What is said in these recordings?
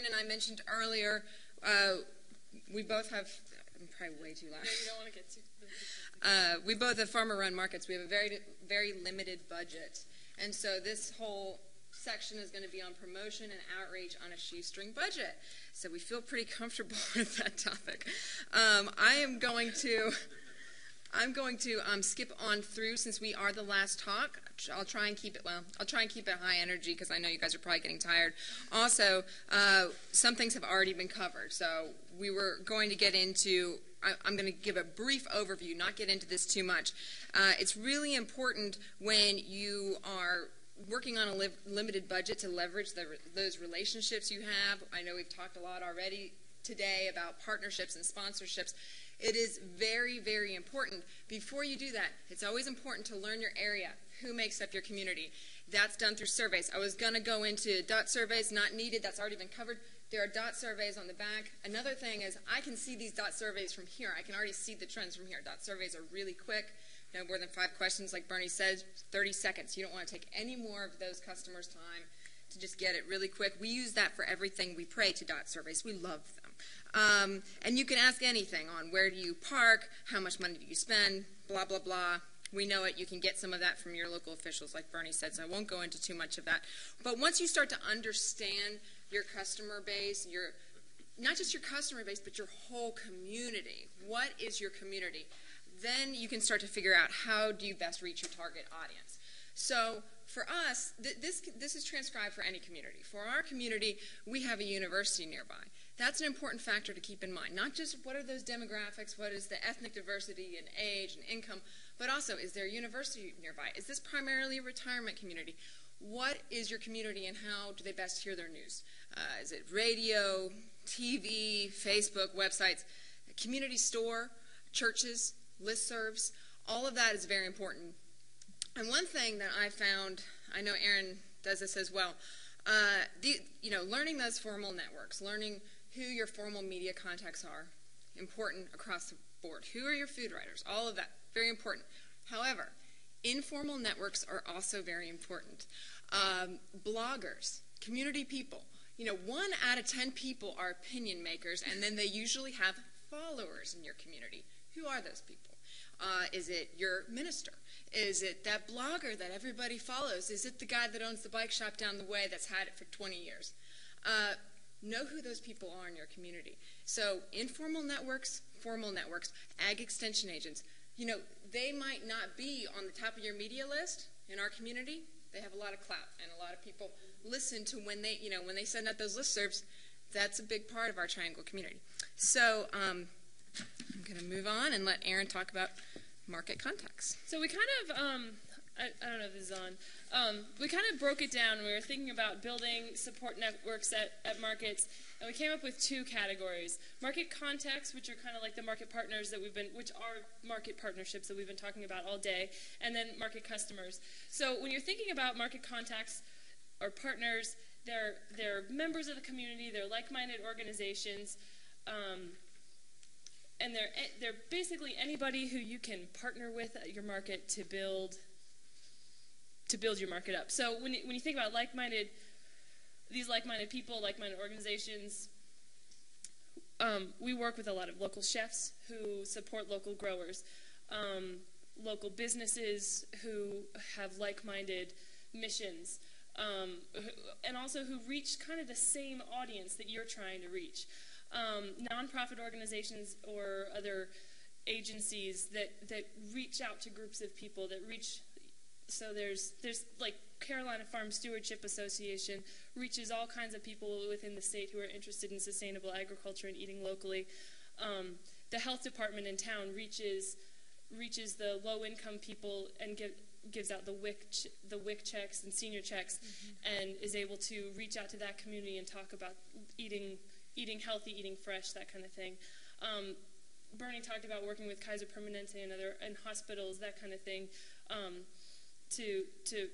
Erin and I mentioned earlier, we both have, I'm probably way too loud. No, you don't want to get too we both have farmer-run markets. We have a very limited budget. And so this whole section is going to be on promotion and outreach on a shoestring budget. So we feel pretty comfortable with that topic. I'm going to skip on through since we are the last talk. I'll try and keep it high energy because I know you guys are probably getting tired. Also, some things have already been covered. So we were going to get into, I'm going to give a brief overview, not get into this too much. It's really important when you are working on a limited budget to leverage those relationships you have. I know we've talked a lot already today about partnerships and sponsorships. It is very, very important. Before you do that, it's always important to learn your area, who makes up your community. That's done through surveys. I was going to go into dot surveys, not needed. That's already been covered. There are dot surveys on the back. Another thing is I can see these dot surveys from here. I can already see the trends from here. Dot surveys are really quick. No more than 5 questions, like Bernie said, 30 seconds. You don't want to take any more of those customers' time to just get it really quick. We use that for everything we pray to dot surveys. We love them. And you can ask anything on where do you park, how much money do you spend, blah, blah, blah. We know it. You can get some of that from your local officials, like Bernie said, so I won't go into too much of that. But once you start to understand your customer base, not just your customer base, but your whole community. What is your community? Then you can start to figure out how do you best reach your target audience. So for us, this is transcribed for any community. For our community, we have a university nearby. That's an important factor to keep in mind. Not just what are those demographics, what is the ethnic diversity and age and income, but also is there a university nearby? Is this primarily a retirement community? What is your community and how do they best hear their news? Is it radio, TV, Facebook, websites, a community store, churches, listservs? All of that is very important. And one thing that I found, I know Erin does this as well, learning those formal networks, learning who your formal media contacts are, important across the board. Who are your food writers? All of that, very important. However, informal networks are also very important. Bloggers, community people. 1 out of 10 people are opinion makers, and then they usually have followers in your community. Who are those people? Is it your minister? Is it that blogger that everybody follows? Is it the guy that owns the bike shop down the way that's had it for 20 years? Know who those people are in your community. So informal networks, formal networks, ag extension agents. They might not be on the top of your media list in our community. They have a lot of clout, and a lot of people listen to when they send out those listservs. That's a big part of our Triangle community. So I'm going to move on and let Erin talk about market contacts. So we kind of, I don't know if this is on, we kind of broke it down. We were thinking about building support networks at markets, and we came up with 2 categories. Market contacts, which are kind of like the market partners that which are market partnerships that we've been talking about all day, and then market customers. So when you're thinking about market contacts or partners, they're members of the community, they're like-minded organizations, and they're basically anybody who you can partner with at your market to build your market up. So when you think about these like-minded people, like-minded organizations, we work with a lot of local chefs who support local growers, local businesses who have like-minded missions, and also who reach kind of the same audience that you're trying to reach. Nonprofit organizations or other agencies that reach out to groups of people that reach. So there's like Carolina Farm Stewardship Association reaches all kinds of people within the state who are interested in sustainable agriculture and eating locally. The health department in town reaches the low-income people and gives out the WIC checks and senior checks, and is able to reach out to that community and talk about eating healthy, eating fresh, that kind of thing. Bernie talked about working with Kaiser Permanente and hospitals, that kind of thing, to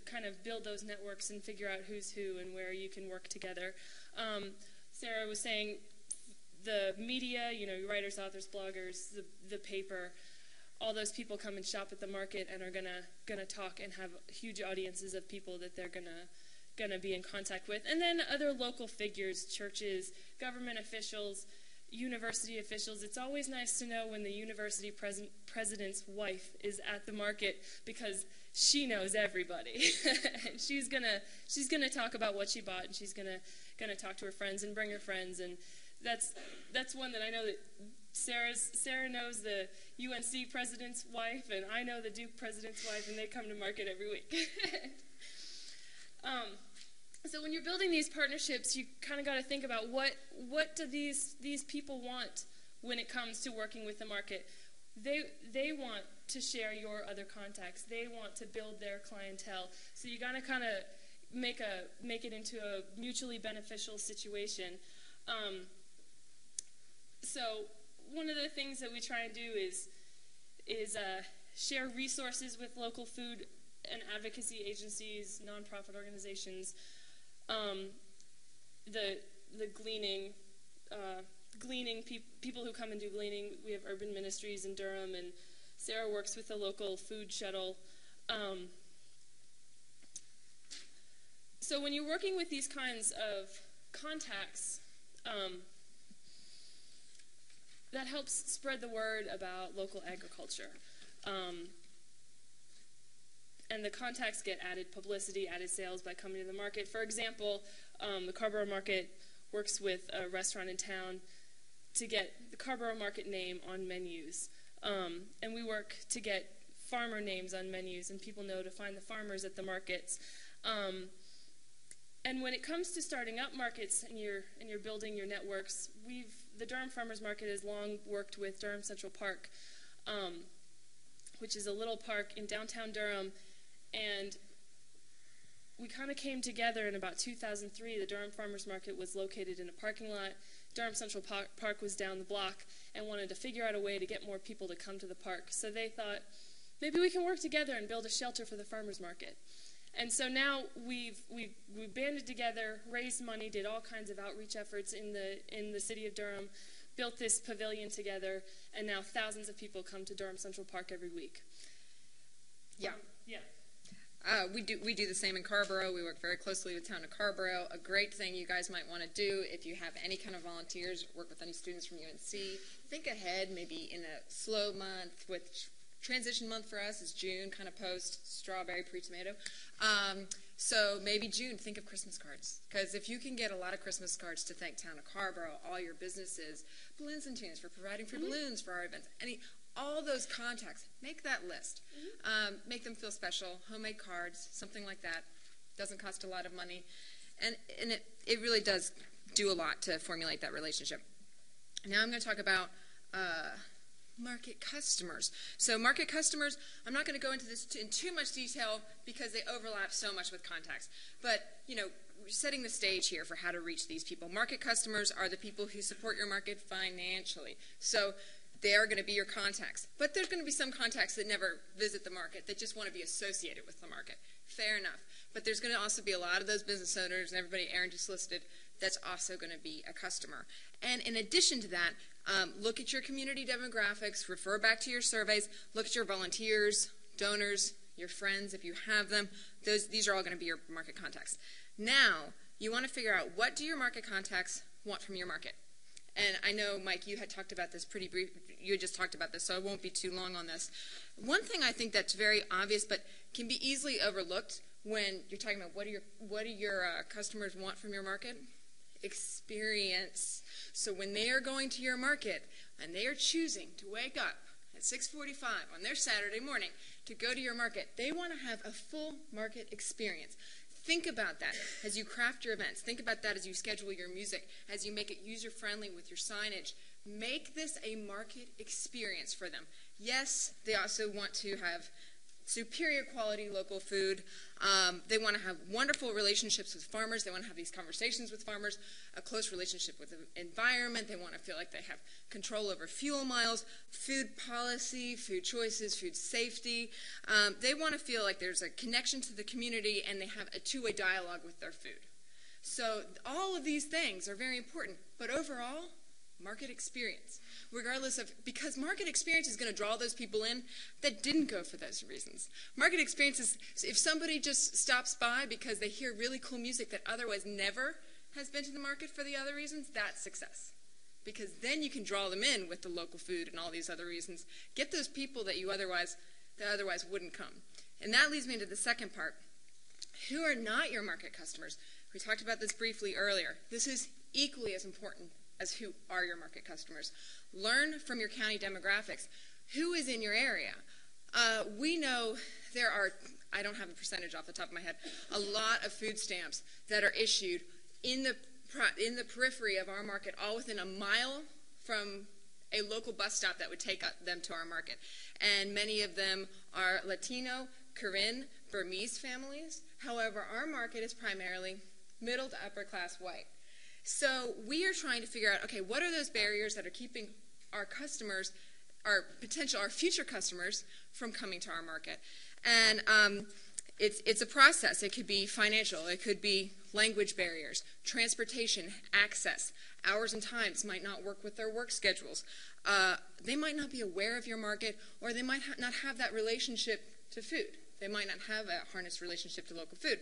kind of build those networks and figure out who's who and where you can work together. Sarah was saying the media, writers, authors, bloggers, the paper, all those people come and shop at the market and are gonna talk and have huge audiences of people that they're gonna going to be in contact with. And then other local figures, churches, government officials, university officials. It's always nice to know when the university president's wife is at the market, because she knows everybody. And she's gonna talk about what she bought, and she's gonna talk to her friends and bring her friends. And that's one that I know that Sarah knows the UNC president's wife, and I know the Duke president's wife, and they come to market every week. So when you're building these partnerships, you kind of got to think about what do these people want when it comes to working with the market. They want to share your other contacts. They want to build their clientele. So you got to kind of make it into a mutually beneficial situation. So one of the things that we try and do is share resources with local food and advocacy agencies, nonprofit organizations. The gleaning people who come and do gleaning. We have urban ministries in Durham, and Sarah works with the local food shuttle. So when you're working with these kinds of contacts, that helps spread the word about local agriculture. And the contacts get added publicity, added sales by coming to the market. For example, the Carborough Market works with a restaurant in town to get the Carborough Market name on menus. And we work to get farmer names on menus, and people know to find the farmers at the markets. And when it comes to starting up markets and you're building your networks, the Durham Farmers Market has long worked with Durham Central Park, which is a little park in downtown Durham. And we kind of came together in about 2003. The Durham Farmers Market was located in a parking lot. Durham Central Park was down the block, and wanted to figure out a way to get more people to come to the park. So they thought, maybe we can work together and build a shelter for the farmers market. And so now we've banded together, raised money, did all kinds of outreach efforts in the city of Durham, built this pavilion together, and now thousands of people come to Durham Central Park every week. Yeah. Yeah. We do the same in Carborough. We work very closely with the town of Carborough. A great thing you guys might want to do, if you have any kind of volunteers, work with any students from UNC, think ahead, maybe in a slow month. With transition month for us is June, kind of post strawberry, pre-tomato. So maybe June, think of Christmas cards. Because if you can get a lot of Christmas cards to thank town of Carborough, all your businesses, Balloons and Tunes for providing for balloons for our events, all those contacts, make that list. Make them feel special. Homemade cards, something like that. Doesn't cost a lot of money. And it really does do a lot to formulate that relationship. Now I'm going to talk about market customers. So market customers, I'm not going to go into this in too much detail because they overlap so much with contacts. But, we're setting the stage here for how to reach these people. Market customers are the people who support your market financially. So they are going to be your contacts. But there's going to be some contacts that never visit the market, that just want to be associated with the market. Fair enough. But there's going to also be a lot of those business owners, and everybody Erin just listed, that's also going to be a customer. And in addition to that, look at your community demographics, refer back to your surveys, look at your volunteers, donors, your friends, if you have them. These are all going to be your market contacts. Now, you want to figure out, what do your market contacts want from your market? And I know, Mike, you had talked about this pretty brief. You had just talked about this, so I won't be too long on this. One thing I think that's very obvious but can be easily overlooked when you're talking about what do your customers want from your market? Experience. So when they are going to your market and they are choosing to wake up at 6:45 on their Saturday morning to go to your market, they want to have a full market experience. Think about that as you craft your events. Think about that as you schedule your music, as you make it user-friendly with your signage. Make this a market experience for them. Yes, they also want to have superior quality local food. They want to have wonderful relationships with farmers. They want to have these conversations with farmers, a close relationship with the environment. They want to feel like they have control over fuel miles, food policy, food choices, food safety. They want to feel like there's a connection to the community and they have a two-way dialogue with their food. So all of these things are very important. But overall, market experience, regardless of, because market experience is going to draw those people in that didn't go for those reasons. Market experience is if somebody just stops by because they hear really cool music that otherwise never has been to the market for the other reasons, that's success. Because then you can draw them in with the local food and all these other reasons. Get those people that otherwise wouldn't come. And that leads me into the second part. Who are not your market customers? We talked about this briefly earlier. This is equally as important as who are your market customers. Learn from your county demographics. Who is in your area? We know there are, I don't have a percentage off the top of my head, a lot of food stamps that are issued in the periphery of our market, all within a mile from a local bus stop that would take them to our market. And many of them are Latino, Korean, Burmese families. However, our market is primarily middle to upper class white. So we are trying to figure out, okay, what are those barriers that are keeping our customers, our future customers, from coming to our market? And it's a process. It could be financial. It could be language barriers, transportation, access. Hours and times might not work with their work schedules. They might not be aware of your market, or they might not have that relationship to food. They might not have a harnessed relationship to local food.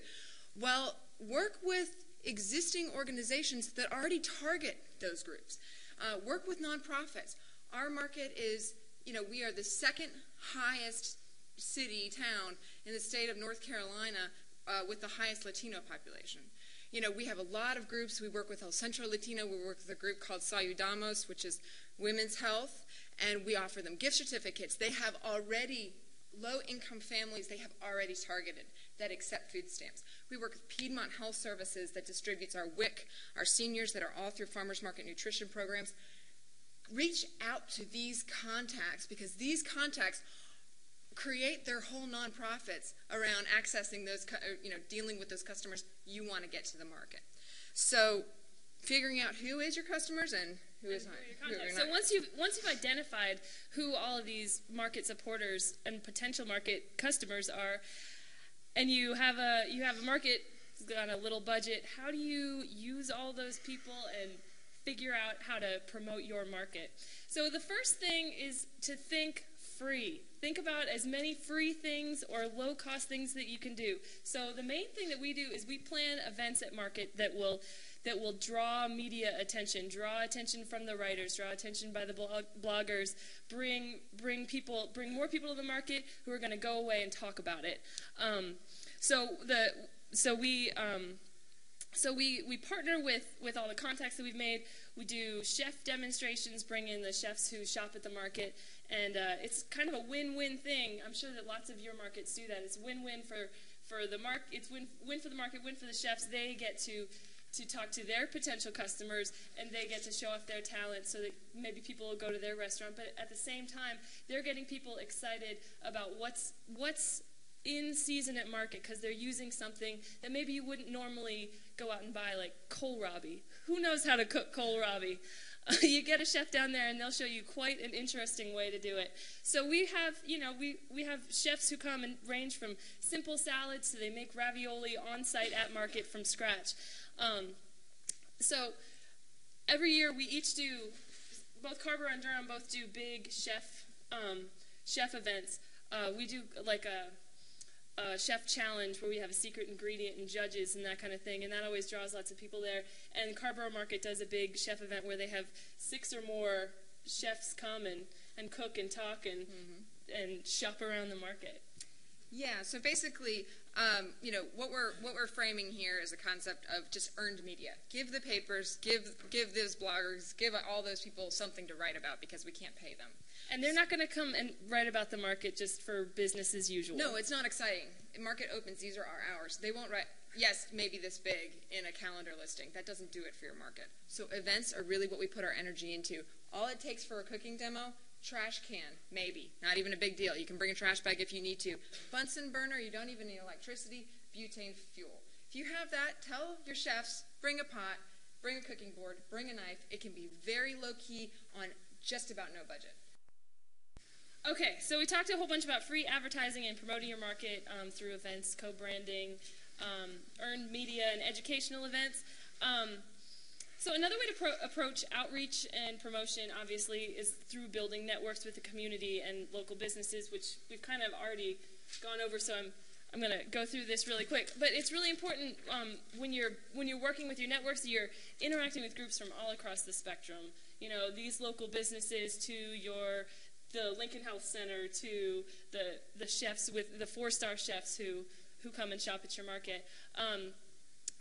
Well, work with existing organizations that already target those groups. Work with nonprofits. Our market is, we are the second highest town in the state of North Carolina with the highest Latino population. We have a lot of groups. We work with El Centro Latino. We work with a group called Saludamos, which is women's health, and we offer them gift certificates. They have already, low-income families they have already targeted that accept food stamps. We work with Piedmont Health Services that distributes our WIC, our seniors that are all through farmers market nutrition programs. Reach out to these contacts, because these contacts create their whole nonprofits around accessing those, dealing with those customers you want to get to the market. So figuring out who is your customers and who is not. So once you've identified who all of these market supporters and potential market customers are, and you have a market that's got a little budget, how do you use all those people and figure out how to promote your market? So the first thing is to think free. Think about as many free things or low-cost things that you can do. So the main thing that we do is we plan events at market that will draw media attention, draw attention from the writers, draw attention by the bloggers, bring more people to the market who are going to go away and talk about it. So we partner with all the contacts that we've made. We do chef demonstrations, bring in the chefs who shop at the market, and it's kind of a win-win thing. I'm sure that lots of your markets do that. It's win-win for the market. It's win for the market, win for the chefs. They get to talk to their potential customers, and they get to show off their talent so that maybe people will go to their restaurant. But at the same time, they're getting people excited about what's in season at market, because they're using something that maybe you wouldn't normally go out and buy, like kohlrabi. Who knows how to cook kohlrabi? You get a chef down there and they'll show you quite an interesting way to do it. So we have, we have chefs who come and range from simple salads to they make ravioli on site at market from scratch. So every year we each do, both Carver and Durham both do big chef events. We do like a chef challenge where we have a secret ingredient and judges and that kind of thing, and that always draws lots of people there. And Carborough Market does a big chef event where they have 6 or more chefs come and cook and talk and shop around the market. Yeah, so basically, what we're framing here is a concept of just earned media. Give the papers, give those bloggers, give all those people something to write about, because we can't pay them. And they're not going to come and write about the market just for business as usual. No, it's not exciting. Market opens, these are our hours. They won't write, yes, maybe this big in a calendar listing. That doesn't do it for your market. So events are really what we put our energy into. All it takes for a cooking demo, trash can, maybe. Not even a big deal. You can bring a trash bag if you need to. Bunsen burner, you don't even need electricity, butane fuel. If you have that, tell your chefs, bring a pot, bring a cooking board, bring a knife. It can be very low-key on just about no budget. Okay, so we talked a whole bunch about free advertising and promoting your market through events, co-branding, earned media, and educational events. So another way to approach outreach and promotion, obviously, is through building networks with the community and local businesses, which we've kind of already gone over, so I'm going to go through this really quick. But it's really important when you're working with your networks, you're interacting with groups from all across the spectrum. You know, these local businesses to the Lincoln Health Center, to the chefs, with the 4-star chefs who come and shop at your market.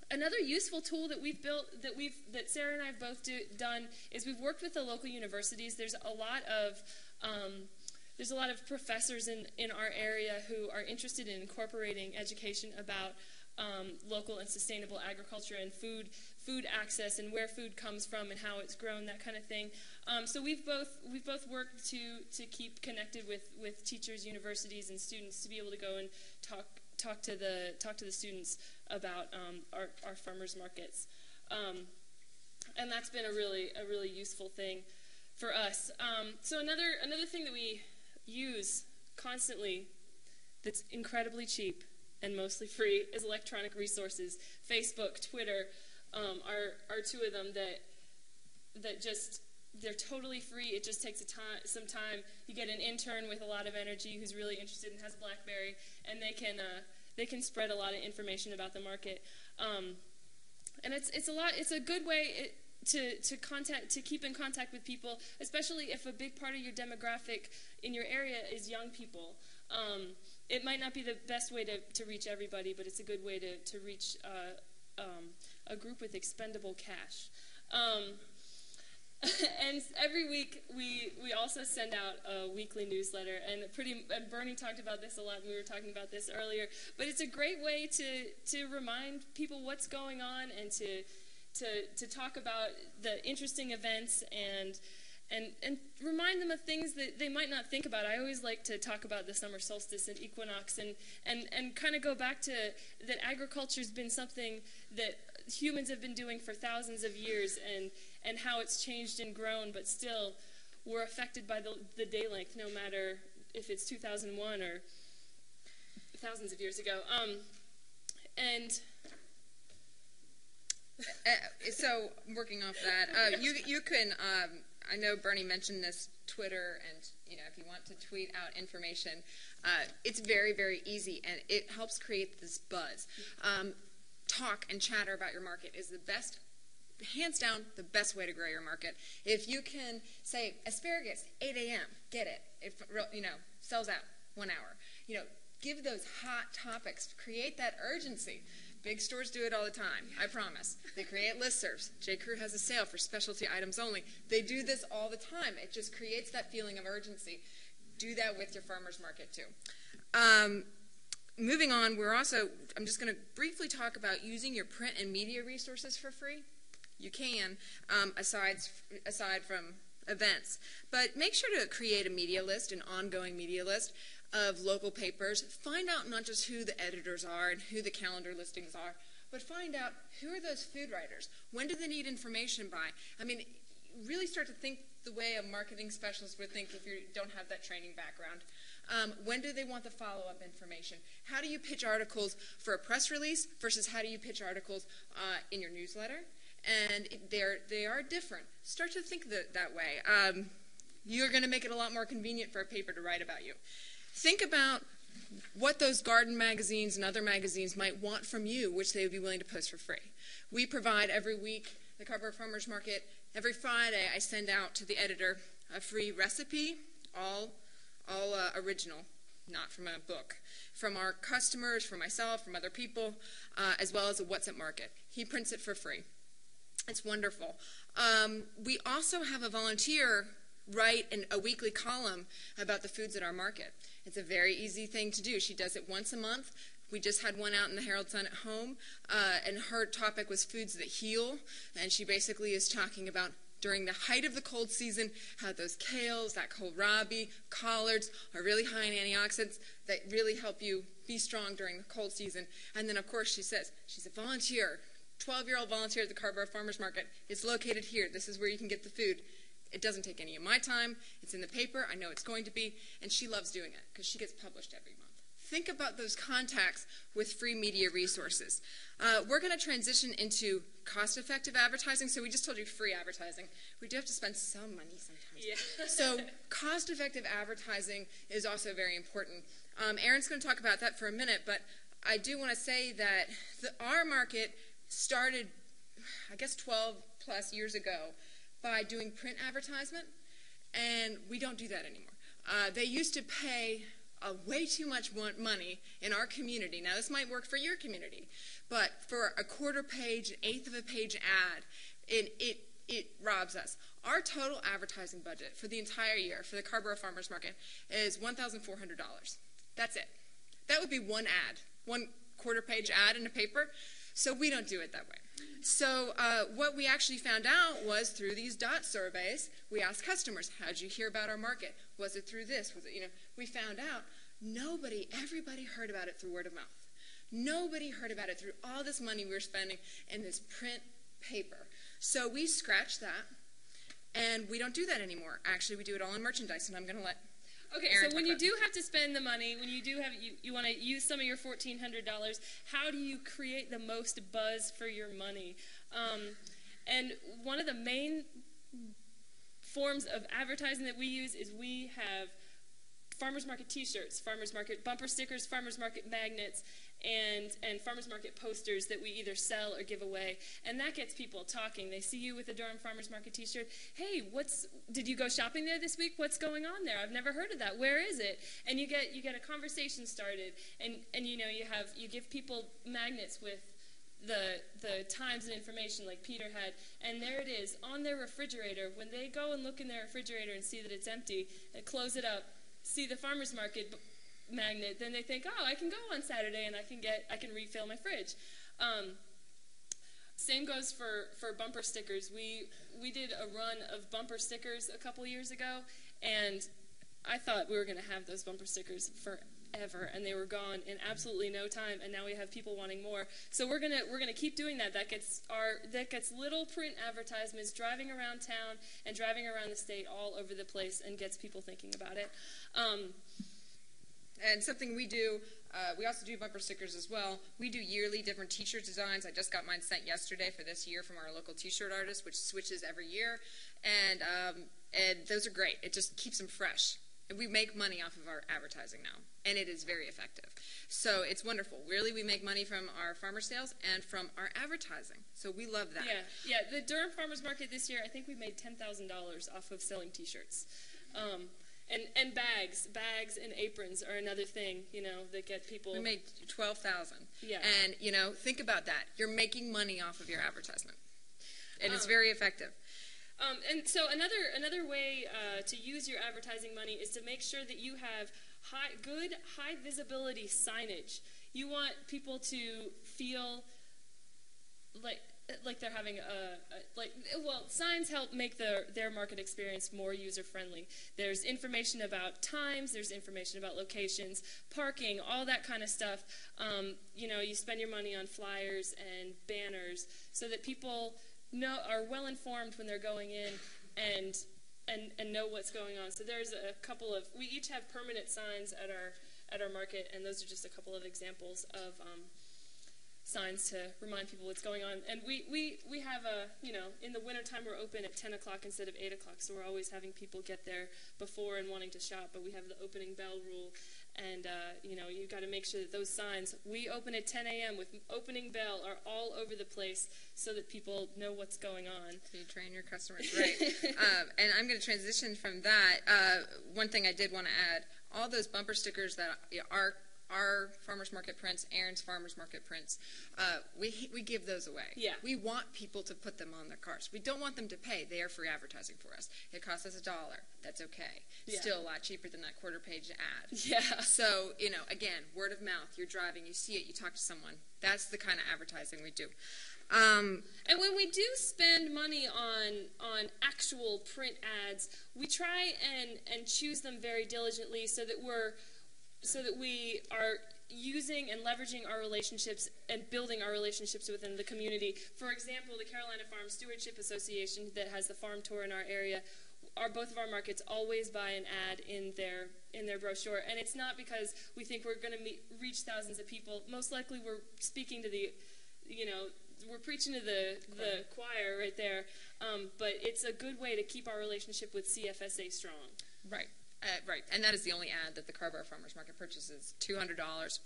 Another useful tool that we've built, that Sarah and I have both done, is we've worked with the local universities. There's a lot of professors in our area who are interested in incorporating education about local and sustainable agriculture and food access and where food comes from and how it's grown, that kind of thing. So we've both worked to keep connected with teachers, universities, and students to be able to go and talk to the students about our farmers markets, and that's been a really useful thing for us. So another thing that we use constantly that's incredibly cheap and mostly free is electronic resources. Facebook, Twitter are two of them that just, they're totally free. It just takes some time. You get an intern with a lot of energy who's really interested and has a BlackBerry, and they can spread a lot of information about the market. And it's a good way to keep in contact with people, especially if a big part of your demographic in your area is young people. It might not be the best way to reach everybody, but it's a good way to reach a group with expendable cash. And every week we also send out a weekly newsletter, and Bernie talked about this a lot, and we were talking about this earlier. But it's a great way to remind people what's going on, and to talk about the interesting events and remind them of things that they might not think about. I always like to talk about the summer solstice and equinox, and kind of go back to that agriculture's been something that humans have been doing for thousands of years, and how it's changed and grown, but still we're affected by the day length, no matter if it's 2001 or thousands of years ago. So working off that, you can, I know Bernie mentioned this, Twitter, and if you want to tweet out information, it's very, very easy, and it helps create this buzz. Talk and chatter about your market is the best, hands down, the best way to grow your market. If you can say, asparagus, 8 a.m., get it. If, sells out 1 hour. Give those hot topics, create that urgency. Big stores do it all the time, I promise. They create listservs. J. Crew has a sale for specialty items only. They do this all the time. It just creates that feeling of urgency. Do that with your farmer's market too. Moving on, I'm just going to briefly talk about using your print and media resources for free. You can, aside from events. But make sure to create a media list, an ongoing media list of local papers. Find out not just who the editors are and who the calendar listings are, but find out who are those food writers. When do they need information by? I mean, really start to think the way a marketing specialist would think if you don't have that training background. When do they want the follow-up information? How do you pitch articles for a press release versus how do you pitch articles in your newsletter? And they are different. Start to think that way. You're going to make it a lot more convenient for a paper to write about you. Think about what those garden magazines and other magazines might want from you, which they would be willing to post for free. We provide every week, the Cover Farmers Market, every Friday I send out to the editor a free recipe, all original, not from a book, from our customers, from myself, from other people, as well as a What's at Market. He prints it for free. It's wonderful. We also have a volunteer write a weekly column about the foods at our market. It's a very easy thing to do. She does it once a month. We just had one out in the Herald-Sun at home, and her topic was foods that heal, and she basically is talking about during the height of the cold season, how those kales, that kohlrabi, collards are really high in antioxidants that really help you be strong during the cold season. And then, of course, she says she's a volunteer, 12-year-old volunteer at the Carver Farmers Market. It's located here. This is where you can get the food. It doesn't take any of my time. It's in the paper. I know it's going to be. And she loves doing it because she gets published every month. think about those contacts with free media resources. We're going to transition into cost-effective advertising. So we just told you free advertising. We do have to spend some money sometimes. Yeah. So cost-effective advertising is also very important. Erin's going to talk about that for a minute, but I do want to say that our market started, I guess, 12 plus years ago by doing print advertisement, and we don't do that anymore. They used to pay way too much money in our community. Now, this might work for your community, but for a quarter page, an eighth of a page ad, it robs us. Our total advertising budget for the entire year for the Carborough Farmers Market is $1,400. That's it. That would be one ad, one quarter page ad in a paper. So we don't do it that way. So what we actually found out was through these DOT surveys, we asked customers, how did you hear about our market? Was it through this? Was it, we found out everybody heard about it through word of mouth. Nobody heard about it through all this money we were spending in this print paper. So we scratched that, and we don't do that anymore. Actually, we do it all in merchandise, and I'm going to let Okay, Erin so when you about do have to spend the money, when you do have you want to use some of your $1,400, how do you create the most buzz for your money? And one of the main forms of advertising that we use is we have farmers market T-shirts, farmers market bumper stickers, farmers market magnets, and farmers market posters that we either sell or give away, and that gets people talking. They see you with a Durham Farmers Market T-shirt. Hey, did you go shopping there this week? What's going on there? I've never heard of that. Where is it? And you get a conversation started, and you give people magnets with the times and information like Peter had, and there it is on their refrigerator. When they go and look in their refrigerator and see that it's empty, and close it up, see the farmers market magnet, then they think, oh, I can go on Saturday and I can refill my fridge. Same goes for bumper stickers. We did a run of bumper stickers a couple years ago, and I thought we were going to have those bumper stickers forever, and they were gone in absolutely no time, and now we have people wanting more. So we're gonna keep doing that. That gets little print advertisements driving around town and driving around the state all over the place and gets people thinking about it. And something we do, we also do bumper stickers as well. We do yearly different T-shirt designs. I just got mine sent yesterday for this year from our local T-shirt artist, which switches every year. And those are great. It just keeps them fresh. And we make money off of our advertising now, and it is very effective. So it's wonderful. Really, we make money from our farmer sales and from our advertising. So we love that. Yeah. The Durham Farmers Market this year, I think we made $10,000 off of selling T-shirts. And bags and aprons are another thing, that get people. We made $12,000. Yeah. And think about that. You're making money off of your advertisement, and it's very effective. And so another way to use your advertising money is to make sure that you have good high visibility signage. You want people to feel like they're having signs help make their market experience more user-friendly. There's information about times, there's information about locations, parking, all that kind of stuff. You spend your money on flyers and banners so that people are well informed when they're going in and know what's going on. So there's a couple of, we each have permanent signs at our market, and those are just a couple of examples of signs to remind people what's going on. And we have in the wintertime we're open at 10 o'clock instead of 8 o'clock, so we're always having people get there before and wanting to shop, but we have the opening bell rule, and you've got to make sure that those signs, we open at 10 a.m. with opening bell, are all over the place so that people know what's going on. So you train your customers right. And I'm going to transition from that. One thing I did want to add, all those bumper stickers that are our farmers market prints, Erin's farmers market prints, we give those away. Yeah. We want people to put them on their cars. We don't want them to pay. They are free advertising for us. It costs us $1. That's okay. Yeah. Still a lot cheaper than that quarter page ad. Yeah. So, again, word of mouth. You're driving, you see it, you talk to someone. That's the kind of advertising we do. And when we do spend money on actual print ads, we try and choose them very diligently so that we are using and leveraging our relationships and building our relationships within the community. For example, the Carolina Farm Stewardship Association that has the farm tour in our area, both of our markets always buy an ad in their brochure, and it's not because we think we're going to reach thousands of people. Most likely, we're speaking to the, we're preaching to the choir right there. But it's a good way to keep our relationship with CFSA strong. Right. Right, and that is the only ad that the Carrboro Farmers Market purchases, $200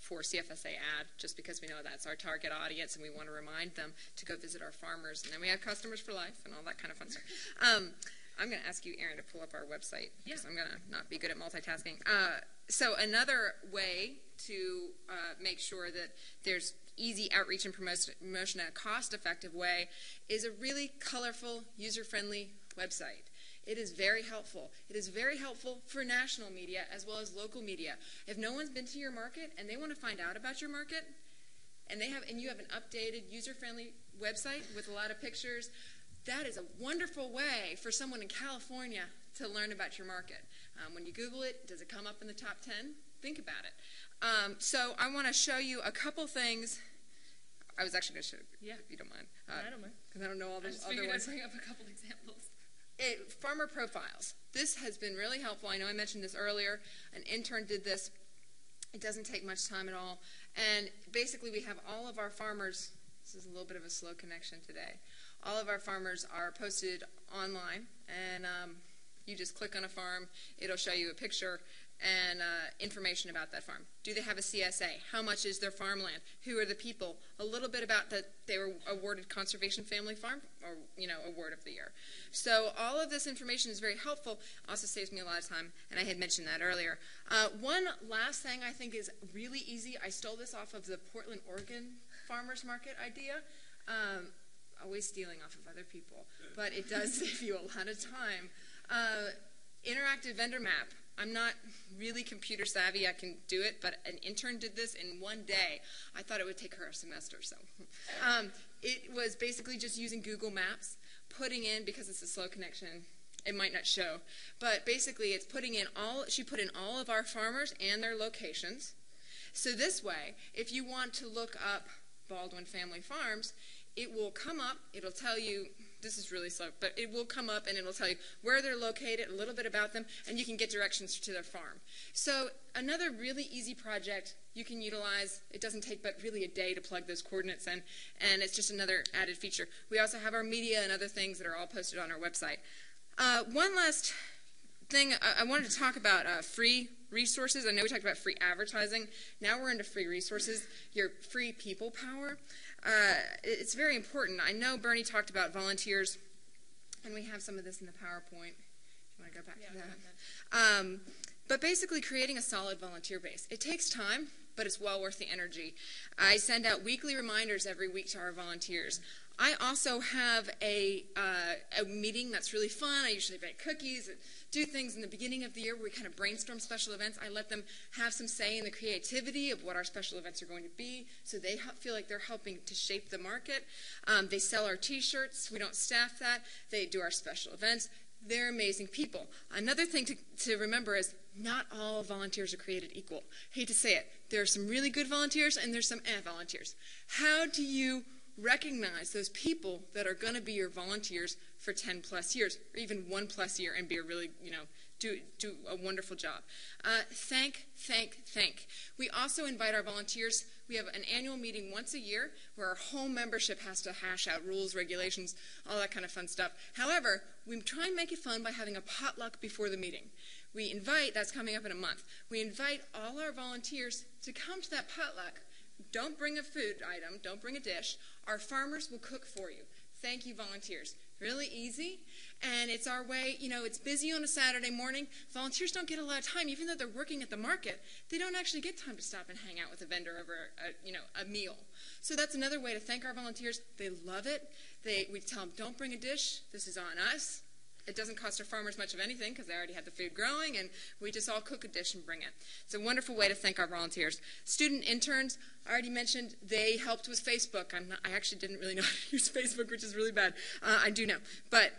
for CFSA ad, just because we know that's our target audience and we want to remind them to go visit our farmers. And then we have customers for life and all that kind of fun stuff. I'm going to ask you, Erin, to pull up our website, because I'm going to not be good at multitasking. So another way to make sure that there's easy outreach and promotion in a cost-effective way is a really colorful, user-friendly website. It is very helpful. It is very helpful for national media as well as local media. If no one's been to your market and they want to find out about your market, and you have an updated, user-friendly website with a lot of pictures, that is a wonderful way for someone in California to learn about your market. When you Google it, does it come up in the top 10? Think about it. So I want to show you a couple things. I was actually going to show you, if you don't mind. I don't mind. Because I don't know all the other ones. I just figured I'd bring up a couple examples. Farmer profiles. This has been really helpful. I know I mentioned this earlier. An intern did this. It doesn't take much time at all. And basically we have all of our farmers. This is a little bit of a slow connection today. All of our farmers are posted online, and you just click on a farm. It'll show you a picture and information about that farm. Do they have a CSA? How much is their farmland? Who are the people? A little bit about that they were awarded Conservation Family Farm, or Award of the Year. So all of this information is very helpful. Also saves me a lot of time, and I had mentioned that earlier. One last thing I think is really easy. I stole this off of the Portland, Oregon Farmers Market idea. Always stealing off of other people, but it does save you a lot of time. Interactive vendor map. I'm not really computer savvy. I can do it, but an intern did this in one day. I thought it would take her a semester. So it was basically just using Google Maps, putting in, because it's a slow connection, it might not show, but basically it's putting in she put in all of our farmers and their locations. So this way, if you want to look up Baldwin Family Farms, it will come up, it'll tell you, this is really slow, but it will come up and it'll tell you where they're located, a little bit about them, and you can get directions to their farm. So another really easy project you can utilize. It doesn't take but really a day to plug those coordinates in, and it's just another added feature. We also have our media and other things that are all posted on our website. One last thing, I wanted to talk about free resources. I know we talked about free advertising. Now we're into free resources, your free people power. It's very important. I know Bernie talked about volunteers, and we have some of this in the PowerPoint. If you want to go back to that. But basically creating a solid volunteer base. It takes time, but it's well worth the energy. I send out weekly reminders every week to our volunteers. I also have a meeting that's really fun. I usually bake cookies and do things in the beginning of the year where we kind of brainstorm special events. I let them have some say in the creativity of what our special events are going to be, so they feel like they're helping to shape the market. They sell our T-shirts. We don't staff that. They do our special events. They're amazing people. Another thing to remember is not all volunteers are created equal. Hate to say it. There are some really good volunteers and there's some volunteers. How do you recognize those people that are going to be your volunteers for 10 plus years, or even 1+ year, and be a really, do a wonderful job? Thank. We also invite our volunteers. We have an annual meeting once a year where our whole membership has to hash out rules, regulations, all that kind of fun stuff. However, we try and make it fun by having a potluck before the meeting. We invite, that's coming up in a month, we invite all our volunteers to come to that potluck. Don't bring a food item, don't bring a dish. Our farmers will cook for you. Thank you, volunteers. Really easy, and it's our way. It's busy on a Saturday morning. Volunteers don't get a lot of time, even though they're working at the market. They don't actually get time to stop and hang out with a vendor over a meal. So that's another way to thank our volunteers. They love it. We tell them, don't bring a dish. This is on us. It doesn't cost our farmers much of anything because they already had the food growing, and we just all cook a dish and bring it. It's a wonderful way to thank our volunteers. Student interns, I already mentioned, they helped with Facebook. I actually didn't really know how to use Facebook, which is really bad. I do now. But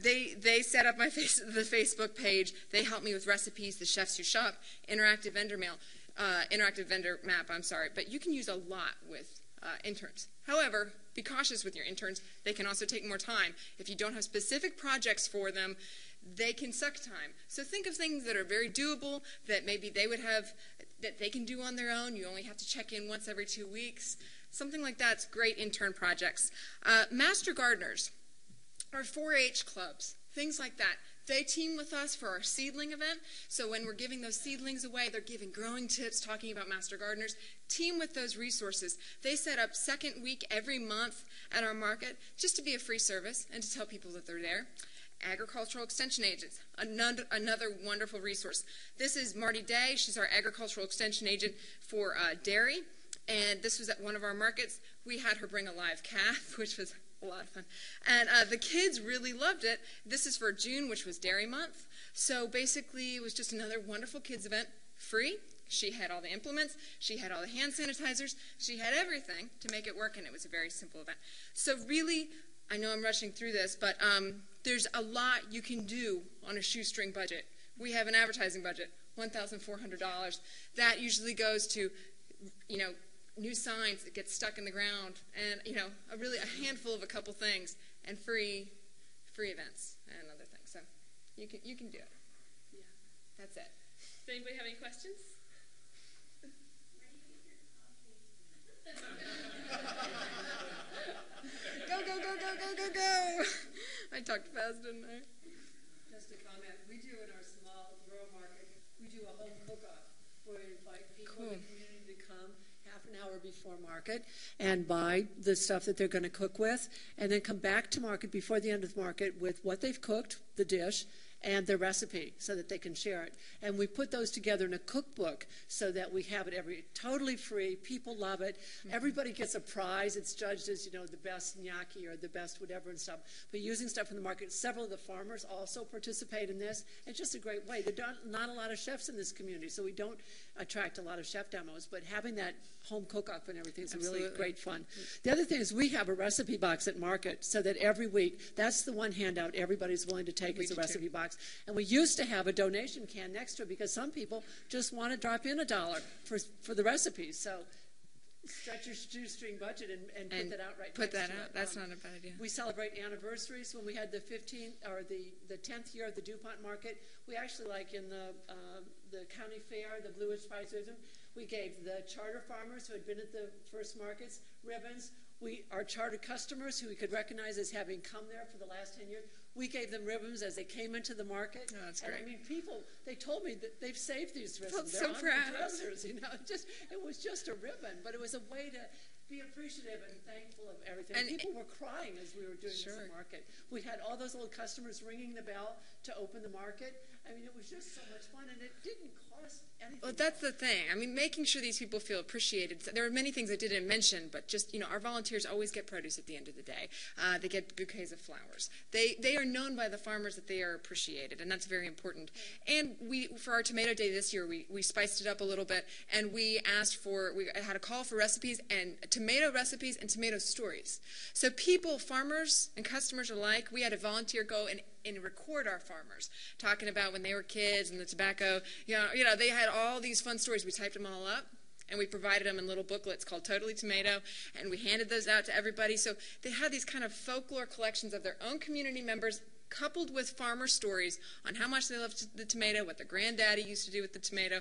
they set up the Facebook page. They helped me with recipes, the Chefs Who Shop, interactive vendor map, But you can use a lot with interns. However, be cautious with your interns. They can also take more time. If you don't have specific projects for them, they can suck time. So think of things that are very doable, that maybe they would have, that they can do on their own. You only have to check in once every 2 weeks. Something like that's great intern projects. Master gardeners, our 4-H clubs, things like that. They team with us for our seedling event. So when we're giving those seedlings away, they're giving growing tips, talking about master gardeners. Team with those resources. They set up second week every month at our market just to be a free service and to tell people that they're there. Agricultural extension agents, another wonderful resource. This is Marty Day. She's our agricultural extension agent for dairy. And this was at one of our markets. We had her bring a live calf, which was a lot of fun. And the kids really loved it. This is for June, which was Dairy Month. So basically, it was just another wonderful kids event, free. She had all the implements. She had all the hand sanitizers. She had everything to make it work, and it was a very simple event. So really, I know I'm rushing through this, but there's a lot you can do on a shoestring budget. We have an advertising budget, $1,400. That usually goes to, new signs that get stuck in the ground, and a handful of a couple things, and free events and other things. So you can do it. Yeah, that's it. Does anybody have any questions? Go! I talked fast, didn't I? Just a comment. We do in our small rural market, we do a home cook-off where we invite people in the community to come half an hour before market and buy the stuff that they're going to cook with, and then come back to market before the end of the market with what they've cooked, the dish, and their recipe so that they can share it. And we put those together in a cookbook so that we have it totally free. People love it. Everybody gets a prize. It's judged as, the best gnocchi or the best whatever and stuff. But using stuff from the market, several of the farmers also participate in this. It's just a great way. There are not a lot of chefs in this community, so we don't attract a lot of chef demos. But having that home cook-off and everything is really great fun. The other thing is we have a recipe box at market so that every week, that's the one handout everybody's willing to take as a recipe box. And we used to have a donation can next to it because some people just want to drop in $1 for the recipes. So stretch your shoestring budget and put that out right Put next that to out. it. That's not a bad idea. We celebrate anniversaries. When we had the 15th or the 10th year of the DuPont market, we actually, like in the county fair, the Bluish Prize, we gave the charter farmers who had been at the first markets ribbons. Our charter customers who we could recognize as having come there for the last 10 years, we gave them ribbons as they came into the market. Oh, that's great. And people, they told me that they've saved these ribbons. I'm so proud. It was just a ribbon, but it was a way to be appreciative and thankful of everything. And people were crying as we were doing this market. We had all those old customers ringing the bell to open the market. I mean, it was just so much fun, and it didn't cost anything. Well, that's the thing. I mean, making sure these people feel appreciated. There are many things I didn't mention, but just, our volunteers always get produce at the end of the day. They get bouquets of flowers. They are known by the farmers that they are appreciated, and that's very important. And for our tomato day this year, we spiced it up a little bit, and we had a call for recipes, and tomato recipes and tomato stories. So people, farmers and customers alike, we had a volunteer go and record our farmers, talking about when they were kids and the tobacco. They had all these fun stories. We typed them all up, and we provided them in little booklets called Totally Tomato, and we handed those out to everybody. So they had these kind of folklore collections of their own community members, coupled with farmer stories on how much they loved the tomato, what their granddaddy used to do with the tomato.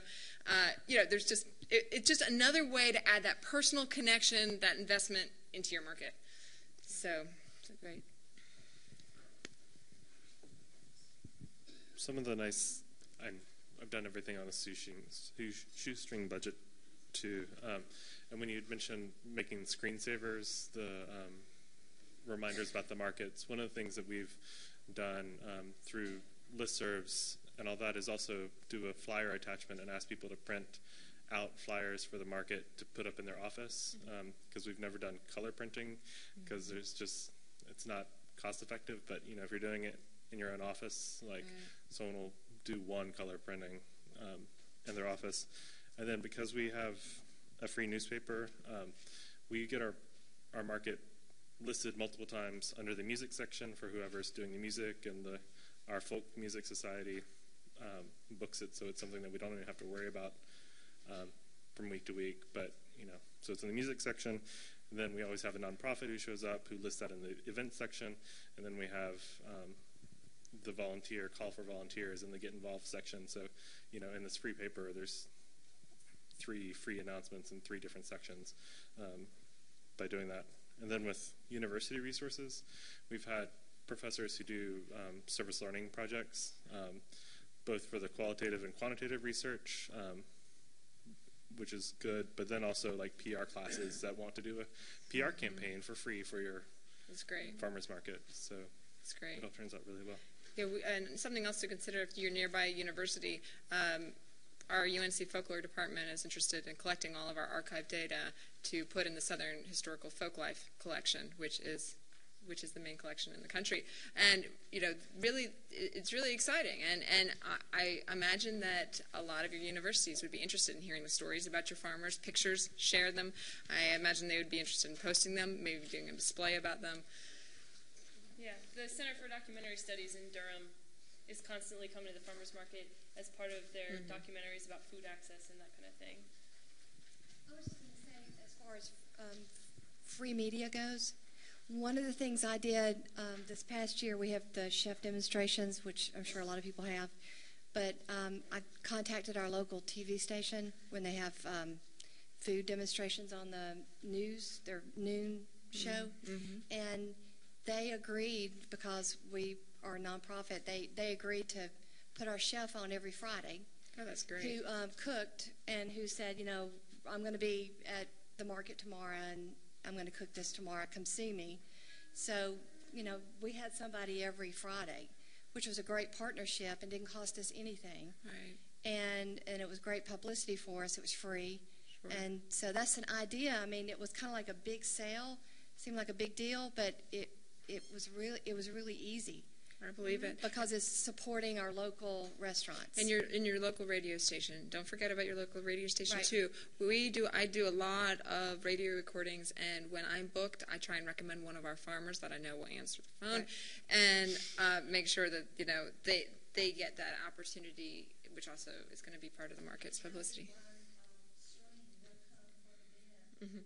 It's just another way to add that personal connection, that investment into your market. So great. Some of the I've done everything on a shoestring budget too. And when you mentioned making screensavers, the reminders about the markets, one of the things that we've done through listservs and all that is also do a flyer attachment and ask people to print out flyers for the market to put up in their office, because we've never done color printing because it's not cost effective. But if you're doing it in your own office, someone will do one color printing in their office. And then because we have a free newspaper, we get our market listed multiple times under the music section for whoever's doing the music, and our folk music society books it, so it's something that we don't even have to worry about from week to week. But so it's in the music section, And then we always have a nonprofit who shows up, who lists that in the event section, and then we have the volunteer, call for volunteers in the get involved section. So, in this free paper, there's 3 free announcements in 3 different sections by doing that. And then with university resources, we've had professors who do service learning projects, both for the qualitative and quantitative research, which is good, but then also like PR classes that want to do a PR campaign for free for your That's great. farmers market. So That's great. it all turns out really well. Yeah, and something else to consider if you're nearby a university, our UNC folklore department is interested in collecting all of our archive data to put in the Southern Historical Folklife collection, which is the main collection in the country. And, really, it's really exciting. And I imagine that a lot of your universities would be interested in hearing the stories about your farmers, pictures, share them. I imagine they would be interested in posting them, maybe doing a display about them. Yeah, the Center for Documentary Studies in Durham is constantly coming to the farmers market as part of their documentaries about food access and that kind of thing. I was just going to say, as far as free media goes, one of the things I did this past year, we have the chef demonstrations, which I'm sure a lot of people have, but I contacted our local TV station when they have food demonstrations on the news, their noon show, and they agreed, because we are a nonprofit, they agreed to put our chef on every Friday. Oh, that's great. Who cooked and who said, I'm going to be at the market tomorrow and I'm going to cook this tomorrow, come see me. So, we had somebody every Friday, which was a great partnership and didn't cost us anything. Right. And it was great publicity for us. It was free. Sure. And so that's an idea. I mean, it was kind of like a big sale. Seemed like a big deal, but it was really easy. I believe it. Because it's supporting our local restaurants. And your local radio station. Don't forget about your local radio station, right. too. I do a lot of radio recordings, and when I'm booked, I try and recommend one of our farmers that I know will answer the phone, right. And make sure that they get that opportunity, which also is going to be part of the market's publicity. Mm-hmm.